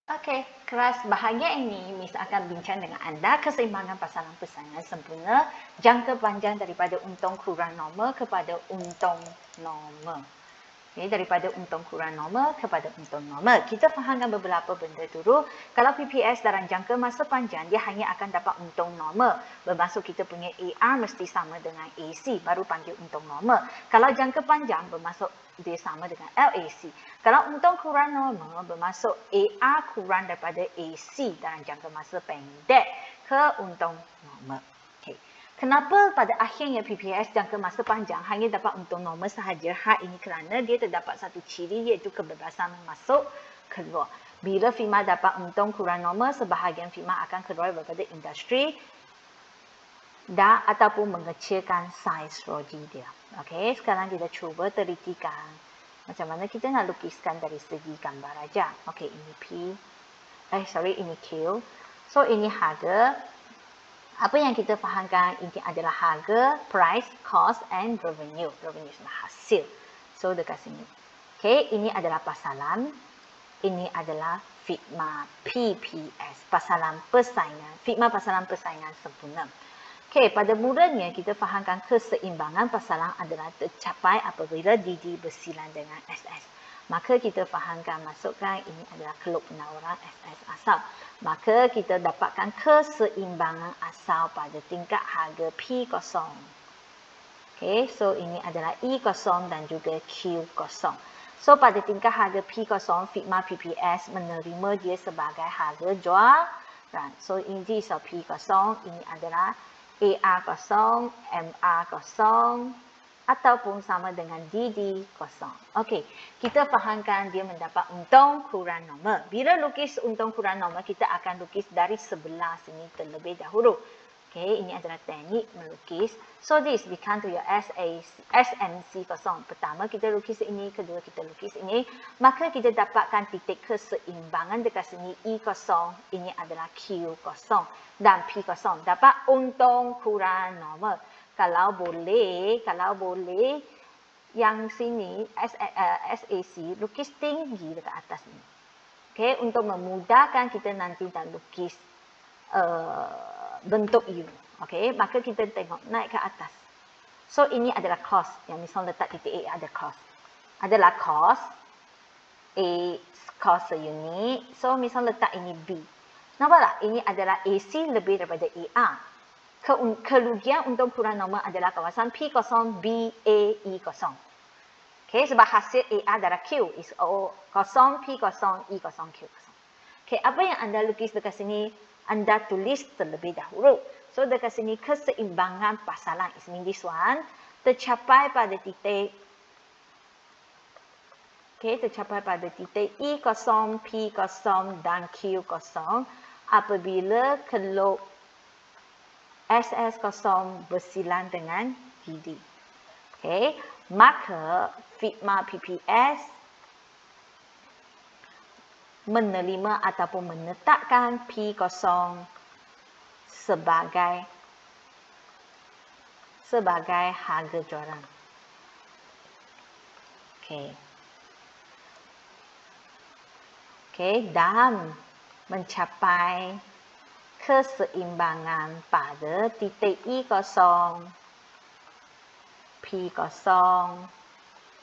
Okey, kelas bahagian ini Miss akan bincang dengan anda keseimbangan pasaran persaingan sempurna jangka panjang daripada untung kurang normal kepada untung normal. Okay, daripada untung kurang normal kepada untung normal. Kita fahamkan beberapa benda dulu. Kalau PPS dalam jangka masa panjang, dia hanya akan dapat untung normal. Bermaksud kita punya AR mesti sama dengan AC, baru panggil untung normal. Kalau jangka panjang, bermaksud dia sama dengan LAC. Kalau untung kurang normal, bermaksud AR kurang daripada AC dalam jangka masa pendek ke untung normal. Kenapa pada akhirnya PPS jangka masa panjang hanya dapat untung normal sahaja? Hal ini kerana dia terdapat satu ciri iaitu kebebasan masuk keluar. Bila firma dapat untung kurang normal, sebahagian firma akan keluar daripada industri dan ataupun mengecilkan saiz roji dia. Okey, sekarang kita cuba telitikan macam mana kita nak lukiskan dari segi gambar aja. Okey, ini P. Ini Q. So ini harga. Apa yang kita fahamkan ini adalah harga, price, cost and revenue. Revenue adalah hasil. So dekat sini. Okay, ini adalah pasaran. Ini adalah figma PPS, pasaran persaingan. Figma pasaran persaingan sempurna. Okay, pada mulanya kita fahamkan keseimbangan pasaran adalah tercapai apabila DD bersilang dengan SS. Maka kita fahamkan masukkan ini adalah keluk penawaran SS asal. Maka kita dapatkan keseimbangan asal pada tingkat harga P0. Okay, so ini adalah E0 dan juga Q0. So pada tingkat harga P0, figma PPS menerima dia sebagai harga jualan. So ini so P0, ini adalah AR0, MR0, ataupun sama dengan DD0. Okey, kita fahamkan dia mendapat untung kurang normal. Bila lukis untung kurang normal, kita akan lukis dari sebelah sini terlebih dahulu. Okey, ini adalah teknik melukis. So this become to your SMC0. Pertama kita lukis ini, kedua kita lukis ini. Maka kita dapatkan titik keseimbangan dekat sini E0, ini adalah Q0 dan P0. Dapat untung kurang normal. Kalau boleh yang sini SAC lukis tinggi dekat atas ni. Okey, untuk memudahkan kita nanti nak lukis bentuk U. Okey, maka kita tengok naik ke atas. So ini adalah cost. Yang misal letak titik A ada cost. Adalah cost A cost unit. So misal letak ini B. Nampak tak? Ini adalah AC lebih daripada AR. Kerugian untung kurang normal adalah kawasan P0, B, A, E0. Okay, sebab hasil AR darah Q is O0, P0, E0, Q0. Okay, apa yang anda lukis dekat sini, anda tulis terlebih dahulu. So dekat sini keseimbangan pasaran, is mean this one, tercapai pada titik tercapai pada titik E0, P0 dan Q0 apabila keluk SS0 bersilang dengan DD. Okay. Maka figma PPS menerima ataupun menetapkan P0 sebagai harga jualan. Okay, dan mencapai keseimbangan pada titik E0, P0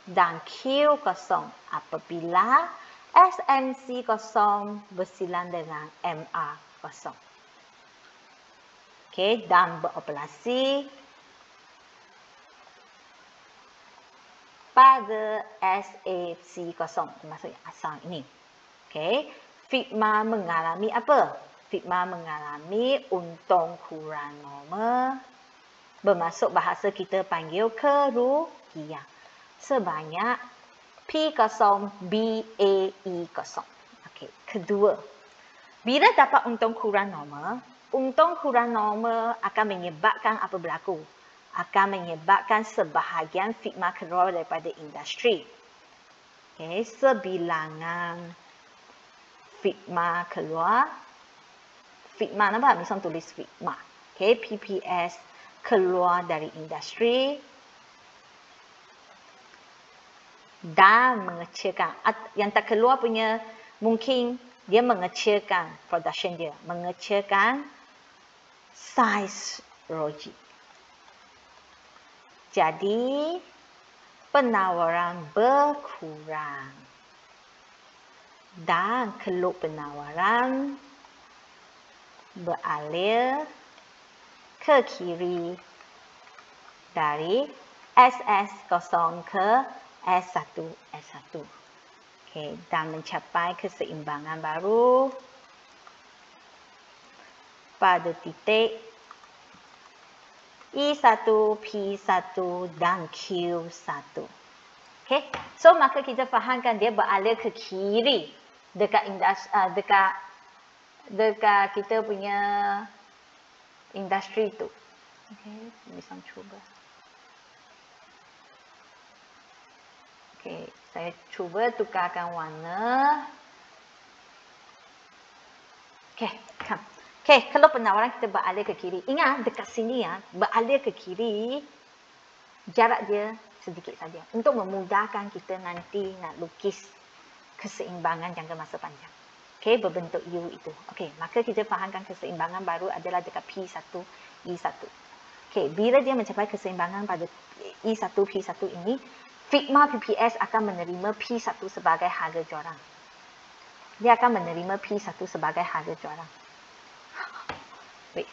dan Q0 apabila SMC0 bersilang dengan MR0. Okey, dan beroperasi pada SAC0, maksudnya asal ini. Okey, figma mengalami apa? Figma mengalami untung kurang normal. Bermaksud bahasa kita panggil kerugian. Sebanyak P0, BAE0. Okey, kedua. Bila dapat untung kurang normal akan menyebabkan apa berlaku? Akan menyebabkan sebahagian figma keluar daripada industri. Okey, sebilangan figma keluar. Figma nampak? Misal tulis figma. Okay, PPS keluar dari industri dan mengecilkan. Yang tak keluar punya mungkin dia mengecilkan production dia, mengecilkan saiz logi. Jadi penawaran berkurang dan keluk penawaran beralih ke kiri dari SS0 ke S1 S1. Okay, dan mencapai keseimbangan baru pada titik I1, P1 dan Q1. Okay, so maka kita fahamkan dia beralih ke kiri dekat dekat kita punya industri tu. Okay, misal cuba. Okay, saya cuba tukarkan warna. Okay, come. Okay, kalau penawaran kita beralih ke kiri. Ingat dekat sini ya, beralih ke kiri, jarak dia sedikit saja. Untuk memudahkan kita nanti nak lukis keseimbangan jangka masa panjang. Okay, berbentuk U itu. Okay, maka kita fahamkan keseimbangan baru adalah dekat P1, I1. Okay, bila dia mencapai keseimbangan pada I1, P1 ini, Figma PPS akan menerima P1 sebagai harga jualan. Dia akan menerima P1 sebagai harga jualan. Wait,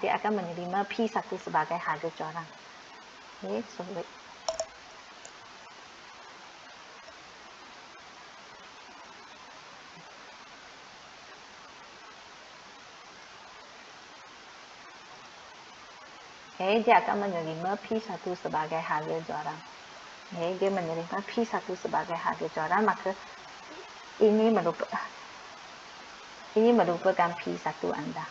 dia akan menerima P1 sebagai harga jualan. Okay, so wait. Okay, dia akan menerima P1 sebagai harga jualan. Okay, dia menerima P1 sebagai harga jualan, maka ini merupakan P1 anda.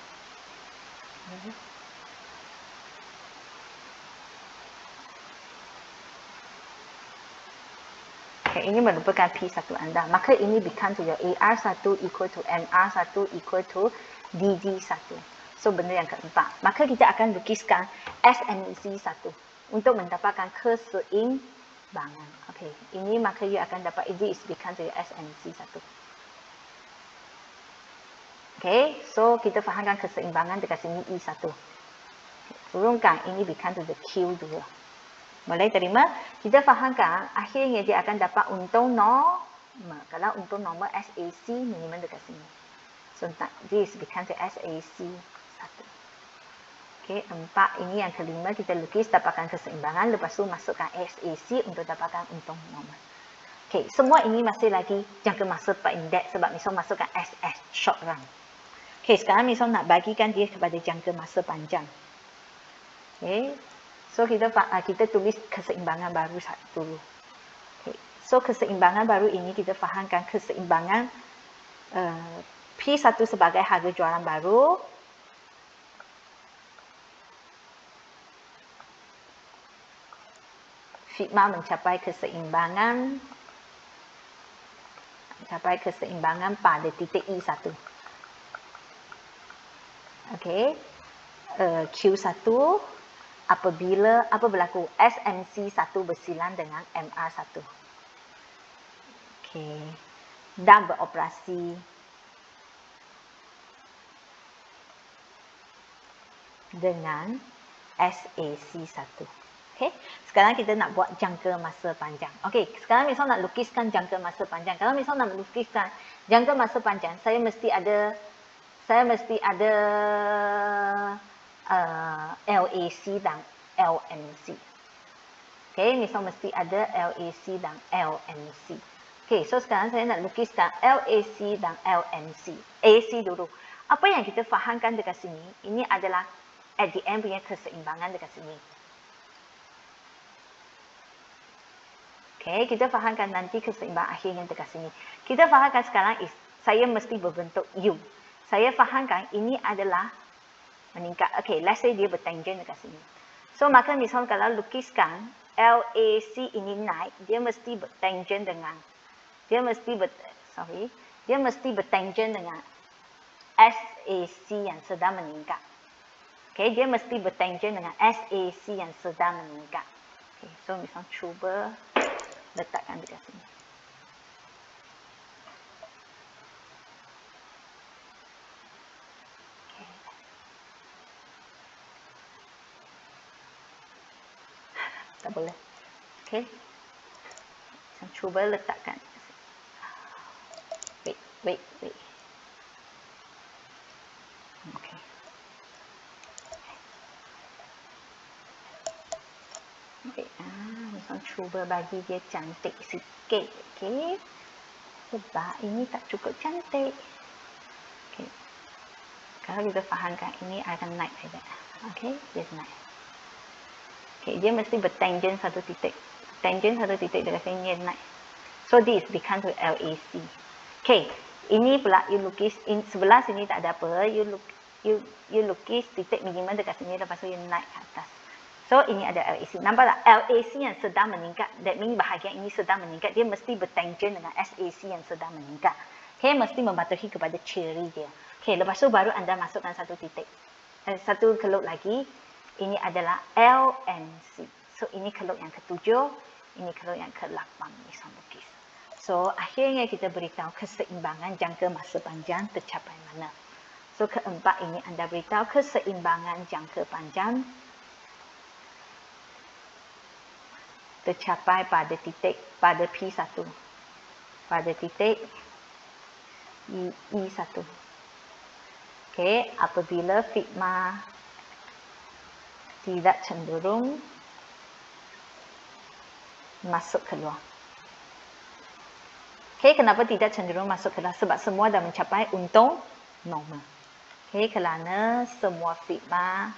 Okay, ini merupakan P1 anda. Maka ini become to your AR1 equal to MR1 equal to DG1. So, benda yang keempat. Maka kita akan lukiskan SNC1 untuk mendapatkan keseimbangan. Okay, ini maka you akan dapat ini is become to your SNC1. Okay, so kita fahamkan keseimbangan dekat sini I1. Okay, turunkan ini become to the Q2. Boleh terima? Kita fahamkan akhirnya dia akan dapat untung normal. Kalau untung normal SAC minimum dekat sini. So, this become to SAC1. Okay, 4 ini yang kelima kita lukis dapatkan keseimbangan. Lepas tu masukkan SAC untuk dapatkan untung normal. Okay, semua ini masih lagi jangka masa pendek sebab misal masukkan SS short run. Okay, sekarang misal nak bagikan dia kepada jangka masa panjang. Okay, so kita tulis keseimbangan baru dulu. Okay, so keseimbangan baru ini kita fahamkan keseimbangan P1 sebagai harga jualan baru. Figma mencapai keseimbangan pada titik I1. Okey. Q1 apa berlaku? SMC1 bersilang dengan MR1. Okey. Dan beroperasi dengan SAC1. Okey. Sekarang kita nak buat jangka masa panjang. Okey, sekarang misal nak lukiskan jangka masa panjang. Kalau misal nak lukiskan jangka masa panjang, saya mesti ada LAC dan LMC. Okey, misal mesti ada LAC dan LMC. Okey, so sekarang saya nak lukiskan LAC dan LMC. AC dulu. Apa yang kita fahamkan dekat sini, ini adalah at the end punya keseimbangan dekat sini. Okey, kita fahamkan nanti keseimbangan akhirnya dekat sini. Kita fahamkan sekarang saya mesti berbentuk U. Saya fahamkan ini adalah meningkat. Okey, let's say dia bertangent dekat sini. So, maka misal kalau lukiskan LAC ini naik, dia mesti bertangent dengan dia mesti bertangent dengan SAC yang sedang meningkat. Okey, dia mesti bertangent dengan SAC yang sedang meningkat. Okey, so misal cuba letakkan dekat sini. tak boleh. Okey. Saya cuba letakkan. Wait. Okey. Okey. Saya cuba bagi dia cantik sikit. Okey. Sebab ini tak cukup cantik. Okey. Kalau kita fahamkan ini akan naik saja. Okey, dia naik. Okey, dia mesti bertangent satu titik. Tangent satu titik dekat sini dia naik. So this become to LAC. Okey, ini pula you lukis sebelah sini tak ada apa. You lukis titik minimum dekat sini, lepas tu you naik ke atas. So ini ada LAC. Nampak tak? LAC yang sedang meningkat. That means bahagian ini sedang meningkat. Dia mesti bertangent dengan SAC yang sedang meningkat. Okey, mesti mematuhi kepada ciri dia. Okey, lepas tu baru anda masukkan satu titik. Satu keluk lagi. Ini adalah LNC. So ini keluk yang ketujuh. Ini keluk yang ke-8 ni saya lukis. So akhirnya kita beritahu keseimbangan jangka masa panjang tercapai mana. So keempat ini anda beritahu keseimbangan jangka panjang tercapai pada titik, pada P1. Pada titik E1. Okey, apabila sigma tidak cenderung masuk keluar. Okey, kenapa tidak cenderung masuk keluar? Sebab semua dah mencapai untung normal. Okey, kerana semua sigma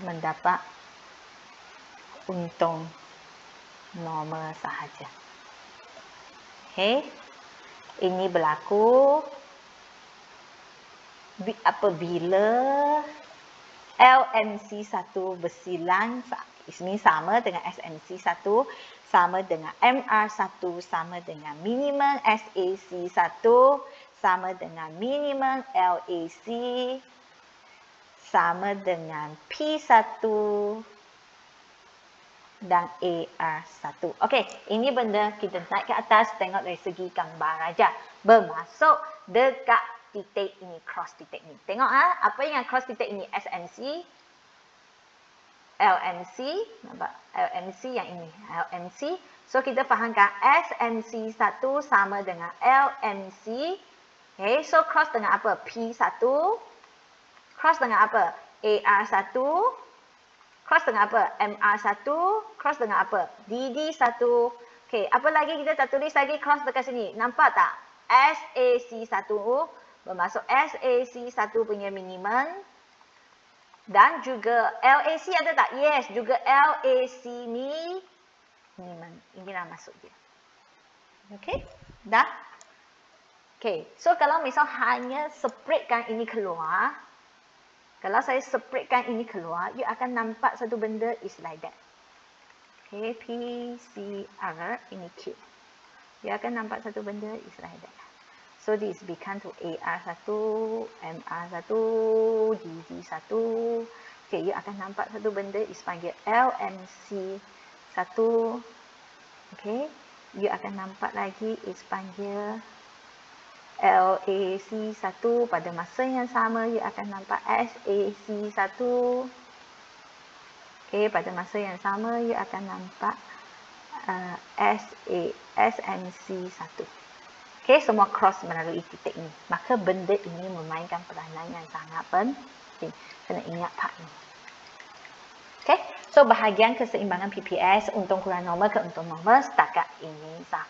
mendapat untung normal sahaja. Okey. Ini berlaku apabila LNC1 bersilang, ini sama dengan SNC1, sama dengan MR1, sama dengan minimum SAC1, sama dengan minimum LAC, sama dengan P1 dan AR1. Okey, ini benda kita naik ke atas, tengok dari segi gambar aja. Bermasuk dekat titik ini, cross titik ini. Tengok apa yang cross titik ini? SNC, LNC, nampak? LNC yang ini, LNC. So kita fahamkan SNC1 sama dengan LNC. Okay, so cross dengan apa? P1. Cross dengan apa? AR1. Cross dengan apa? MR1. Cross dengan apa? DD1. Okay, apa lagi kita tak tulis lagi cross dekat sini? Nampak tak? SAC1 bermasuk SAC1 punya minimum. Dan juga LAC ada tak? Yes, juga LAC ni minimum. Inilah masuk dia. Okay, dah? Okay, so kalau misal hanya spreadkan ini keluar, kalau saya spreadkan ini keluar, you akan nampak satu benda is like that. Okay, PCR, ini Q. You akan nampak satu benda is like that. So this become to AR1, MR1, DD1. Okay, you akan nampak satu benda is panggil LMC1. Okay, you akan nampak lagi is panggil LAC1. Pada masa yang sama, you akan nampak SAC1. Okay, pada masa yang sama, you akan nampak SNC1. Okay, semua cross melalui titik ini. Maka benda ini memainkan peranan yang sangat penting. Kena ingat part ini. Okay, so bahagian keseimbangan PPS, untung kurang normal ke untung normal, setakat ini sah.